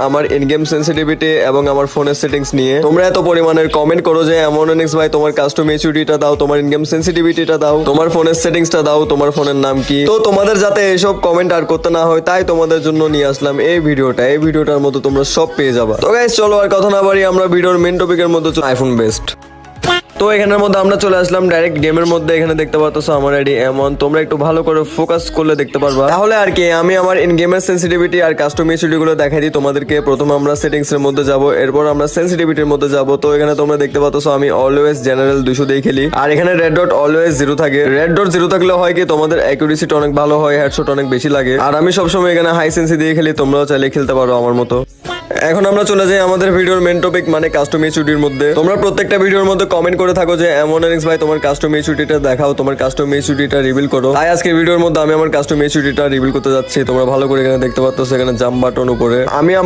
আমার in game sensitivity এবং আমার ফোনের সেটিংস নিয়ে তোমরা এত পরিমাণের কমেন্ট করো যে এমনএক্স ভাই তোমার কাস্টম এইচডিটা দাও, তোমার ইন গেম সেন্সিটিভিটিটা দাও, তোমার ফোনের সেটিংসটা দাও, তোমার ফোনের নাম কি। তো তোমাদের যাতে এইসব কমেন্ট আর করতে না হয় তাই তোমাদের জন্য নিয়ে আসলাম এই ভিডিওটার মধ্যে তোমরা সব পেয়ে যাবা। তো গাইস চলো আর কথা না বাড়ি আমরা ভিডিওর মেন টপিকের মধ্যে আইফোন বেস্ট। তো এখানের মধ্যে আমরা চলে আসলাম ডাইরেক্ট গেমের মধ্যে। এখানে দেখতে পাচ্ছ আমার আইডি এমন, তোমরা একটু ভালো করে ফোকাস করলে দেখতে পারবা। তাহলে আর কি আমি আমার ইন গেমের সেন্সিটিভিটি আর কাস্টম এইচডি গুলো দেখাই দিই তোমাদেরকে। প্রথমে আমরা সেটিংস এর মধ্যে যাব, এরপর আমরা সেন্সিটিভিটির মধ্যে যাব। তো এখানে তোমরা দেখতে পাচ্ছ আমি অলওয়েজ জেনারেল 200 দিয়ে খেলি, আর এখানে রেড ডট অলওয়েজ 0 থাকে। রেড ডট 0 থাকলে হয় কি তোমাদের অ্যাকুরেসিটা অনেক ভালো হয়, হেডশট অনেক বেশি লাগে। আর আমি সবসময় এখানে হাই সেন্সি দিয়ে খেলি, তোমরাও চাইলে খেলতে পারো আমার মতো। এখন আমরা চলে যাই আমাদের ভিডিওর মেন টপিক মানে কাস্টম এইচডির মধ্যে। তোমরা প্রত্যেকটা ভিডিওর মধ্যে কমেন্ট করে থাকো যে এমনএক্স ভাই তোমার কাস্টম এইচডিটা দেখাও, তোমার কাস্টম এইচডিটা রিভিল করো। তাই আজকে ভিডিওর মধ্যে আমি আমার কাস্টম এইচডিটা রিভিল করতে যাচ্ছি। তোমরা ভালো করে এখানে দেখতে পাচ্ছ এখানে জাম্প বাটন উপরে আমি আমার